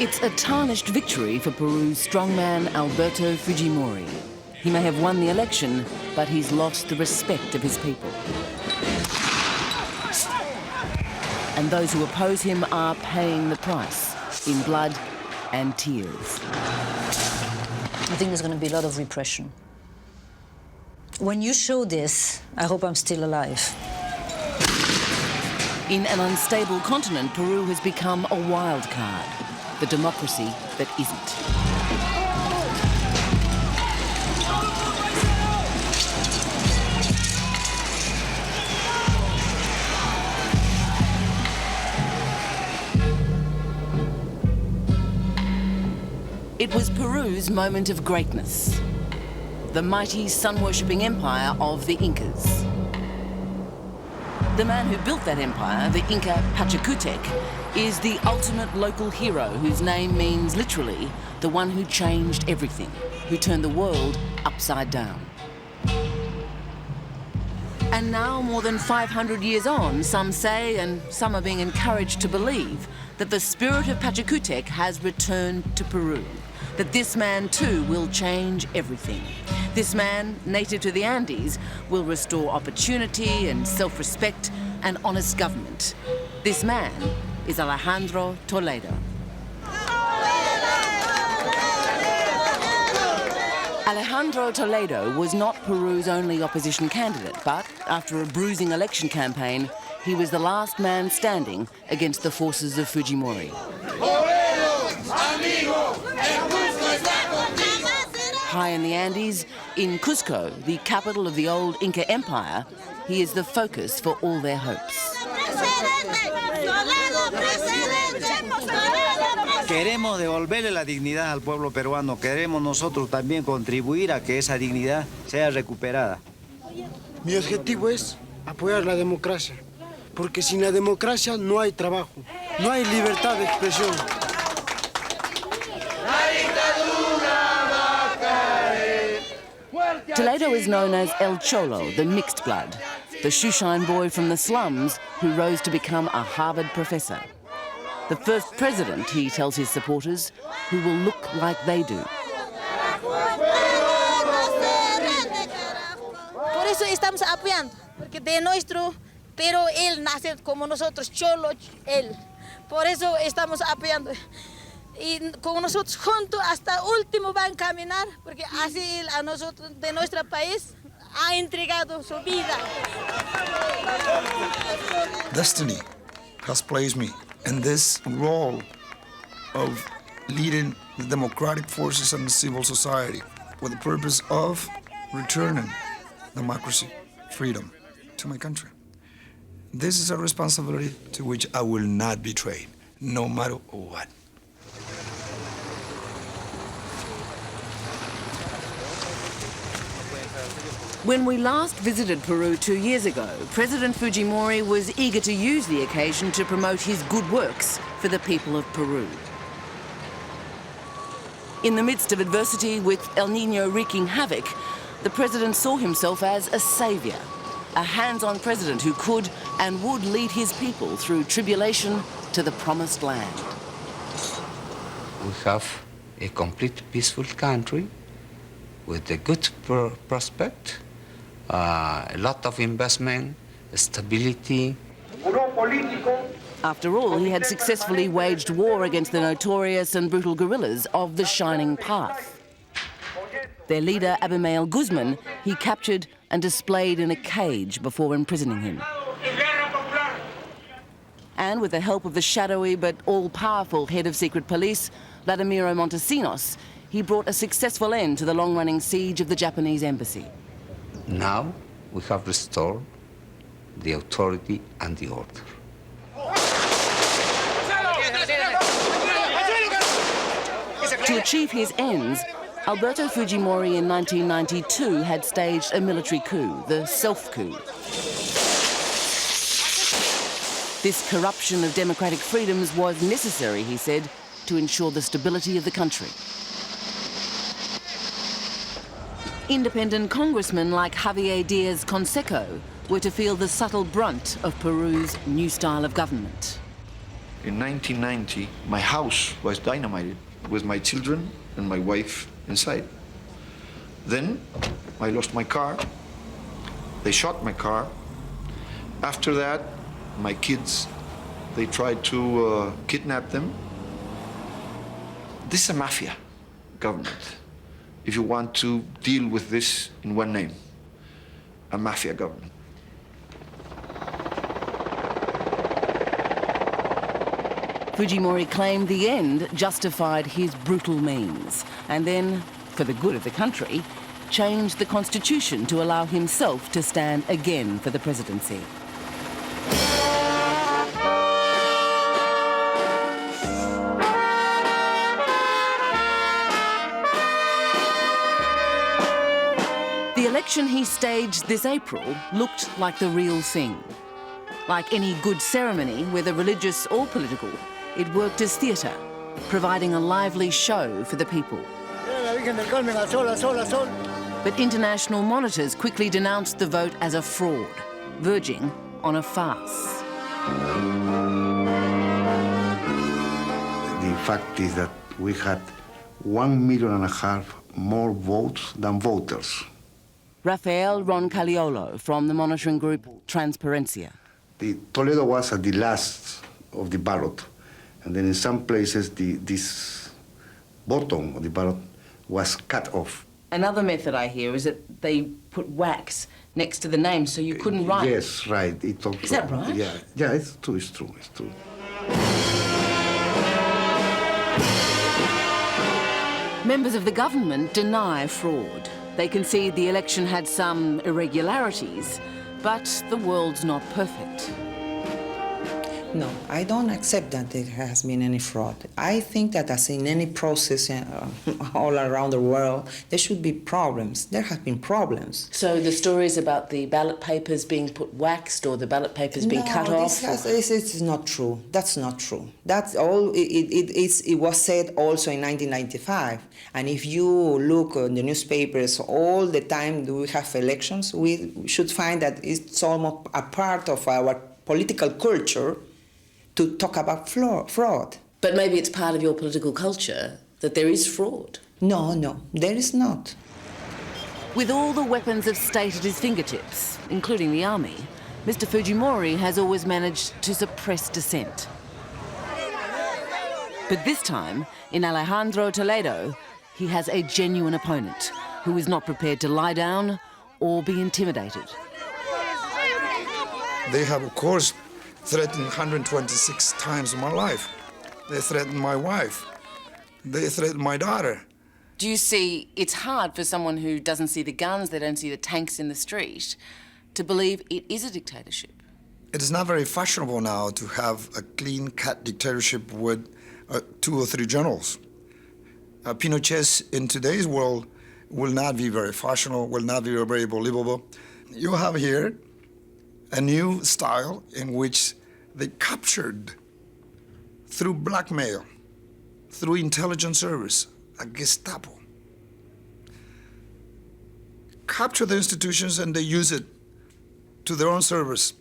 It's a tarnished victory for Peru's strongman Alberto Fujimori. He may have won the election, but he's lost the respect of his people. And those who oppose him are paying the price in blood and tears. I think there's going to be a lot of repression. When you show this, I hope I'm still alive. In an unstable continent, Peru has become a wild card, the democracy that isn't. It was Peru's moment of greatness, the mighty sun-worshipping empire of the Incas. The man who built that empire, the Inca Pachacutec, is the ultimate local hero whose name means literally the one who changed everything, who turned the world upside down. And now, more than 500 years on, some say, and some are being encouraged to believe, that the spirit of Pachacutec has returned to Peru, that this man too will change everything. This man, native to the Andes, will restore opportunity and self-respect and honest government. This man is Alejandro Toledo. Alejandro Toledo was not Peru's only opposition candidate, but after a bruising election campaign, he was the last man standing against the forces of Fujimori. High in the Andes, in Cusco, the capital of the old Inca Empire, he is the focus for all their hopes. Queremos devolverle la dignidad al pueblo peruano. Queremos nosotros también contribuir a que esa dignidad sea recuperada. Mi objetivo es apoyar la democracia, porque sin la democracia no hay trabajo, no hay libertad de expresión. Toledo is known as El Cholo, the mixed blood, the shoeshine boy from the slums who rose to become a Harvard professor. The first president, he tells his supporters, who will look like they do. Por eso estamos apoyando, porque de nuestro, pero él nace como nosotros, cholo, él. Por eso estamos apoyando. Y con nosotros juntos hasta último van a caminar, porque así él a nosotros de nuestro país ha entregado su vida. Destiny has placed me in this role of leading the democratic forces and civil society with the purpose of returning democracy, freedom to my country. This is a responsibility to which I will not betray, no matter what. When we last visited Peru 2 years ago, President Fujimori was eager to use the occasion to promote his good works for the people of Peru. In the midst of adversity, with El Niño wreaking havoc, the president saw himself as a savior, a hands-on president who could and would lead his people through tribulation to the promised land. We have a complete peaceful country with a good prospect, a lot of investment, stability. After all, he had successfully waged war against the notorious and brutal guerrillas of the Shining Path. Their leader, Abimael Guzman, he captured and displayed in a cage before imprisoning him. And with the help of the shadowy but all-powerful head of secret police, Vladimiro Montesinos, he brought a successful end to the long-running siege of the Japanese embassy. Now we have restored the authority and the order. To achieve his ends, Alberto Fujimori in 1992 had staged a military coup, the self-coup. This corruption of democratic freedoms was necessary, he said, to ensure the stability of the country. Independent congressmen like Javier Diaz-Canseco were to feel the subtle brunt of Peru's new style of government. In 1990, my house was dynamited with my children and my wife inside. Then I lost my car. They shot my car. After that, my kids, they tried to kidnap them. This is a mafia government, if you want to deal with this in one name, a mafia government. Fujimori claimed the end justified his brutal means, and then, for the good of the country, changed the constitution to allow himself to stand again for the presidency. The election he staged this April looked like the real thing. Like any good ceremony, whether religious or political, it worked as theatre, providing a lively show for the people. But international monitors quickly denounced the vote as a fraud, verging on a farce. The fact is that we had 1.5 million more votes than voters. Rafael Roncaliolo from the monitoring group Transparencia. The Toledo was at the last of the ballot, and then in some places this bottom of the ballot was cut off. Another method I hear is that they put wax next to the name so you couldn't write. Yes, right. It also, is that right? Yeah, it's true, it's true. Members of the government deny fraud. They concede the election had some irregularities, but the world's not perfect. No, I don't accept that there has been any fraud. I think that as in any process all around the world, there should be problems. There have been problems. So the stories about the ballot papers being put waxed or the ballot papers being cut off? It's not true. That's not true. That's all. It was said also in 1995. And if you look in the newspapers all the time we have elections, we should find that it's almost a part of our political culture to talk about fraud. But maybe it's part of your political culture that there is fraud. No, there is not. With all the weapons of state at his fingertips, including the army, Mr. Fujimori has always managed to suppress dissent. But this time, in Alejandro Toledo, he has a genuine opponent who is not prepared to lie down or be intimidated. They have, of course, threatened 126 times my life. They threatened my wife. They threatened my daughter. Do you see, it's hard for someone who doesn't see the guns, they don't see the tanks in the street, to believe it is a dictatorship? It is not very fashionable now to have a clean-cut dictatorship with 2 or 3 generals. Pinochet in today's world will not be very fashionable, will not be very believable. You have here a new style in which they captured, through blackmail, through intelligence service, a Gestapo, capture the institutions and they use it to their own service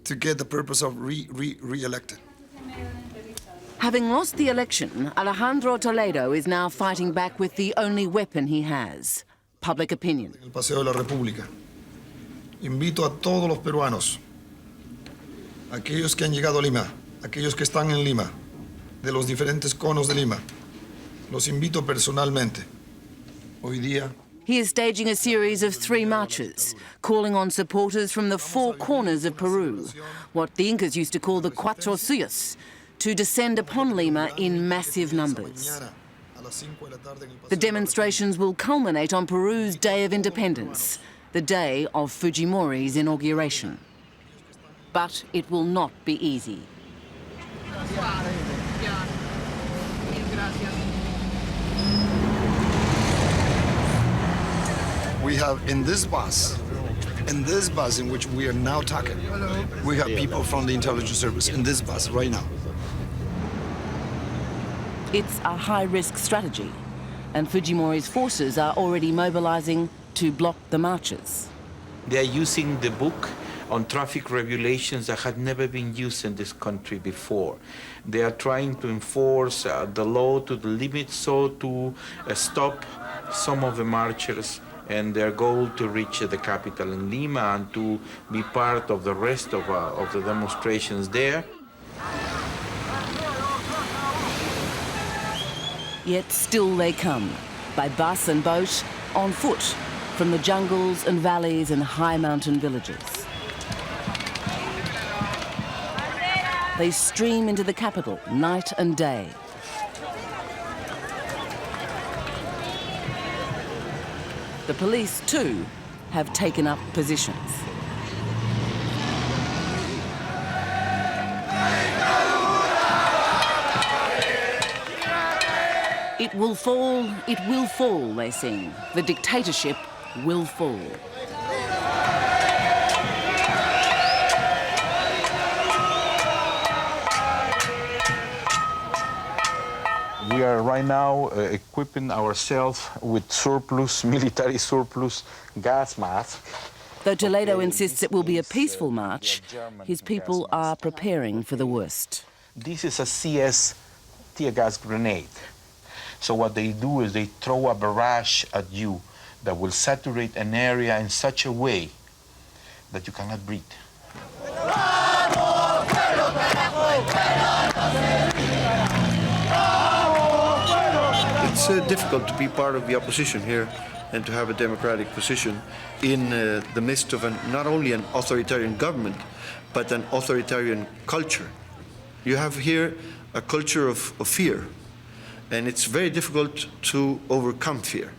to get the purpose of re-elected. Having lost the election, Alejandro Toledo is now fighting back with the only weapon he has, public opinion. El Paseo de la República. Invito a todos los peruanos, aquellos que han llegado a Lima, aquellos que están en Lima, de los diferentes conos de Lima, los invito personalmente. Hoy día. He is staging a series of 3 marches, calling on supporters from the 4 corners of Peru, what the Incas used to call the Cuatro Suyos, to descend upon Lima in massive numbers. The demonstrations will culminate on Peru's Day of Independence, the day of Fujimori's inauguration. But it will not be easy. We have in this bus in which we are now talking, we have people from the intelligence service in this bus right now. It's a high-risk strategy, and Fujimori's forces are already mobilizing to block the marches. They are using the book on traffic regulations that had never been used in this country before. They are trying to enforce the law to the limit so to stop some of the marchers and their goal to reach the capital in Lima and to be part of the rest of the demonstrations there. Yet still they come, by bus and boat, on foot, from the jungles and valleys and high mountain villages. They stream into the capital night and day. The police, too, have taken up positions. It will fall, they sing. The dictatorship will fall. We are right now equipping ourselves with military surplus gas masks. Though Toledo insists it will be a peaceful march, his people are preparing for the worst. This is a CS tear gas grenade. So what they do is they throw a barrage at you that will saturate an area in such a way that you cannot breathe. It's difficult to be part of the opposition here and to have a democratic position in the midst of not only an authoritarian government, but an authoritarian culture. You have here a culture of fear, and it's very difficult to overcome fear.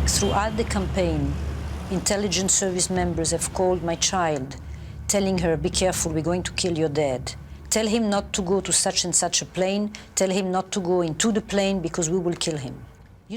Throughout the campaign, intelligence service members have called my child, telling her, be careful, we're going to kill your dad. Tell him not to go to such and such a plane. Tell him not to go into the plane because we will kill him.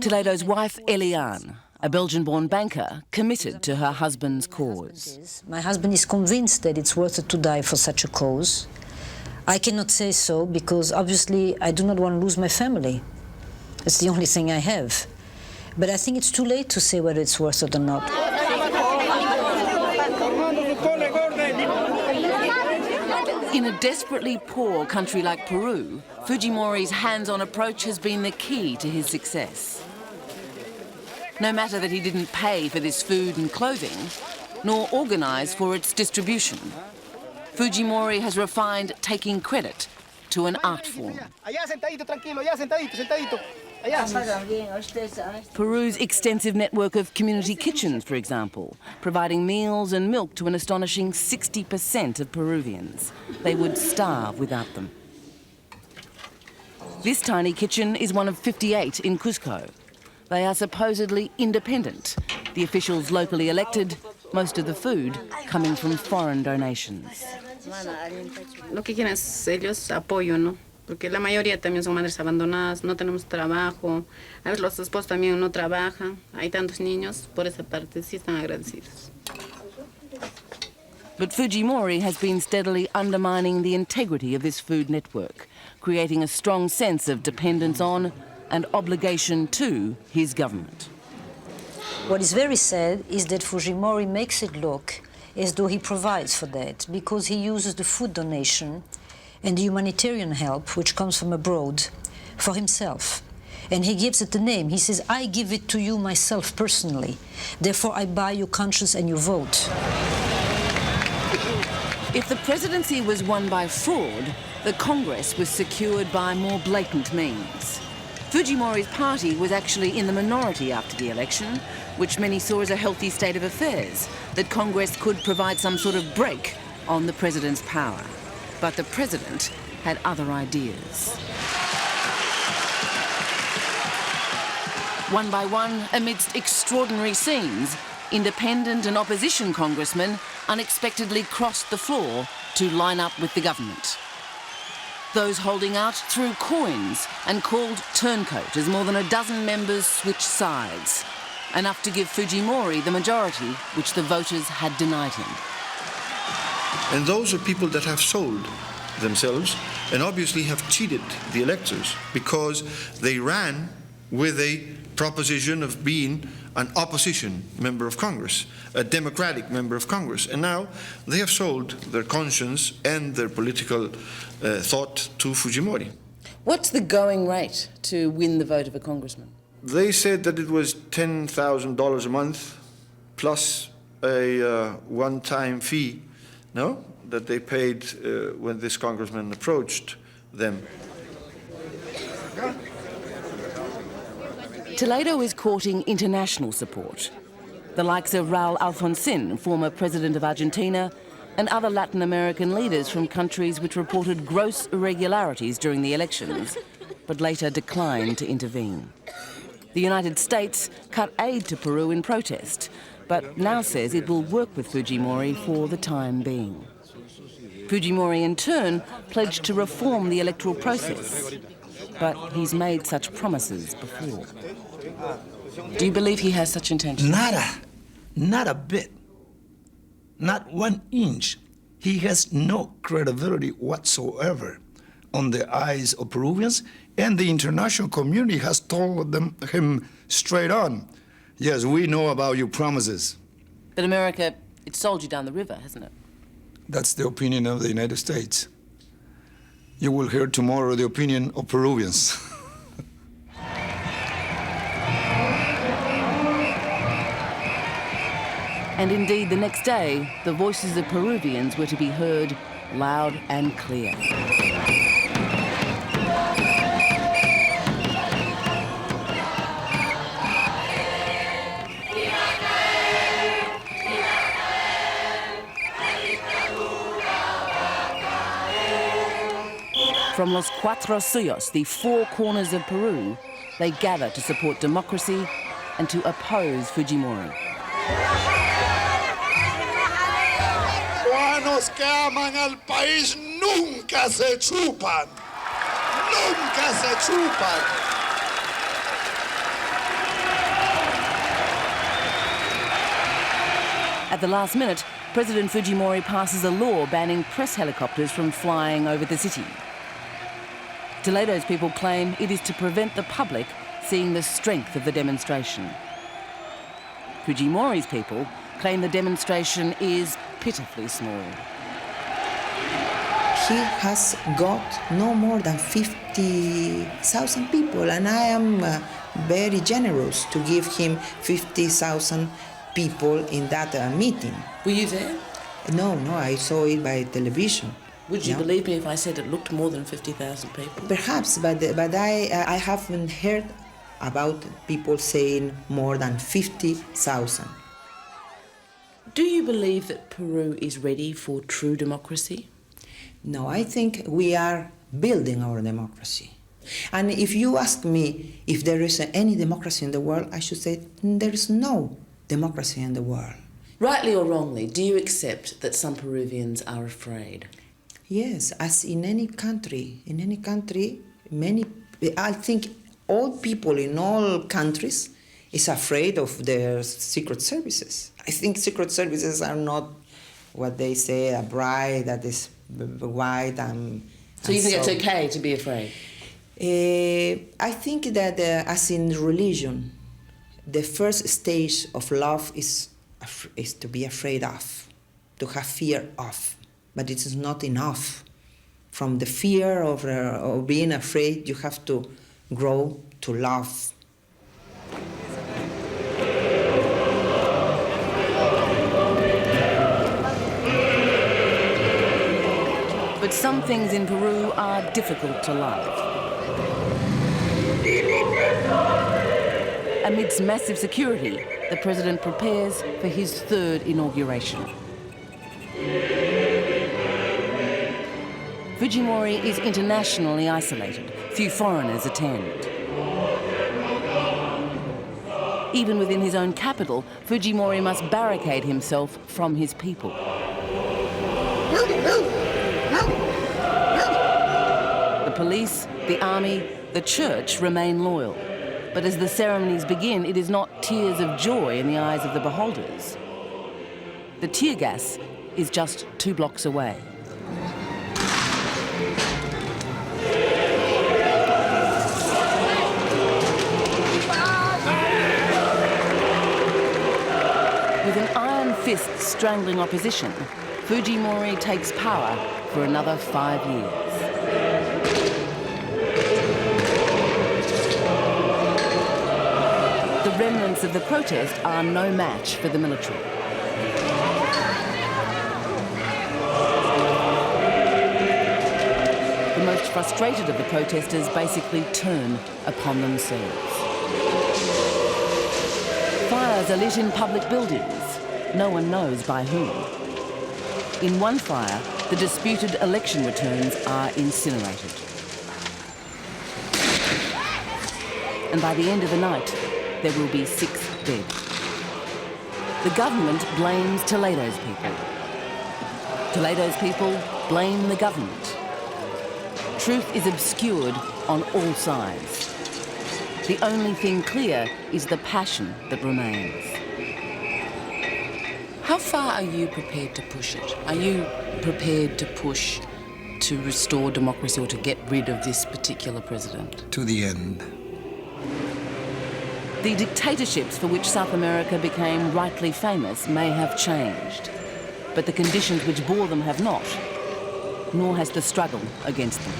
Toledo's wife, Eliane, a Belgian-born banker, committed to her husband's cause. My husband is convinced that it's worth it to die for such a cause. I cannot say so because obviously I do not want to lose my family. It's the only thing I have. But I think it's too late to say whether it's worth it or not. In a desperately poor country like Peru, Fujimori's hands-on approach has been the key to his success. No matter that he didn't pay for this food and clothing, nor organise for its distribution, Fujimori has refined taking credit to an art form. Peru's extensive network of community kitchens, for example, providing meals and milk to an astonishing 60% of Peruvians. They would starve without them. This tiny kitchen is one of 58 in Cusco. They are supposedly independent, the officials locally elected, most of the food coming from foreign donations. Lo que quieren es ellos apoyo, ¿no? Porque la mayoría también son madres abandonadas, no tenemos trabajo, a veces los esposos también no trabajan, hay tantos niños, por esa parte sí están agradecidos. But Fujimori has been steadily undermining the integrity of this food network, creating a strong sense of dependence on and obligation to his government. What is very sad is that Fujimori makes it look as though he provides for that, because he uses the food donation and the humanitarian help, which comes from abroad, for himself. And he gives it the name. He says, I give it to you myself personally. Therefore, I buy your conscience and your vote. If the presidency was won by fraud, the Congress was secured by more blatant means. Fujimori's party was actually in the minority after the election, which many saw as a healthy state of affairs, that Congress could provide some sort of break on the president's power. But the president had other ideas. One by one, amidst extraordinary scenes, independent and opposition congressmen unexpectedly crossed the floor to line up with the government. Those holding out threw coins and called turncoat as more than a dozen members switched sides, enough to give Fujimori the majority which the voters had denied him. And those are people that have sold themselves and obviously have cheated the electors because they ran with a proposition of being an opposition member of Congress, a democratic member of Congress. And now they have sold their conscience and their political thought to Fujimori. What's the going rate to win the vote of a congressman? They said that it was $10,000 a month plus a one-time fee, no? That they paid when this congressman approached them. Toledo is courting international support. The likes of Raúl Alfonsín, former president of Argentina, and other Latin American leaders from countries which reported gross irregularities during the elections, but later declined to intervene. The United States cut aid to Peru in protest, but now says it will work with Fujimori for the time being. Fujimori, in turn, pledged to reform the electoral process, but he's made such promises before. Do you believe he has such intentions? Nada, not a bit. Not 1 inch. He has no credibility whatsoever on the eyes of Peruvians, and the international community has told him straight on, yes, we know about your promises. But America, it's sold you down the river, hasn't it? That's the opinion of the United States. You will hear tomorrow the opinion of Peruvians. And indeed, the next day, the voices of Peruvians were to be heard loud and clear. From Los Cuatro Suyos, the four corners of Peru, they gather to support democracy and to oppose Fujimori. Cubanos que aman al país nunca se chupan. Nunca se chupan. At the last minute, President Fujimori passes a law banning press helicopters from flying over the city. Toledo's people claim it is to prevent the public seeing the strength of the demonstration. Fujimori's people claim the demonstration is pitifully small. He has got no more than 50,000 people, and I am very generous to give him 50,000 people in that meeting. Were you there? No, I saw it by television. Would you believe me if I said it looked more than 50,000 people? Perhaps, but I haven't heard about people saying more than 50,000. Do you believe that Peru is ready for true democracy? No, I think we are building our democracy. And if you ask me if there is any democracy in the world, I should say there is no democracy in the world. Rightly or wrongly, do you accept that some Peruvians are afraid? Yes, as in any country, I think all people in all countries is afraid of their secret services. I think secret services are not what they say, a bride that is white and... So you think it's okay to be afraid? I think that as in religion, the first stage of love is to be afraid of, to have fear of. But it is not enough. From the fear of being afraid, you have to grow to love. But some things in Peru are difficult to love. Amidst massive security, the president prepares for his third inauguration. Fujimori is internationally isolated. Few foreigners attend. Even within his own capital, Fujimori must barricade himself from his people. The police, the army, the church remain loyal. But as the ceremonies begin, it is not tears of joy in the eyes of the beholders. The tear gas is just 2 blocks away. resists strangling opposition, Fujimori takes power for another 5 years. The remnants of the protest are no match for the military. The most frustrated of the protesters basically turn upon themselves. Fires are lit in public buildings. No one knows by whom. In one fire, the disputed election returns are incinerated. And by the end of the night, there will be 6 dead. The government blames Toledo's people. Toledo's people blame the government. Truth is obscured on all sides. The only thing clear is the passion that remains. How far are you prepared to push it? Are you prepared to push to restore democracy or to get rid of this particular president? To the end. The dictatorships for which South America became rightly famous may have changed, but the conditions which bore them have not, nor has the struggle against them.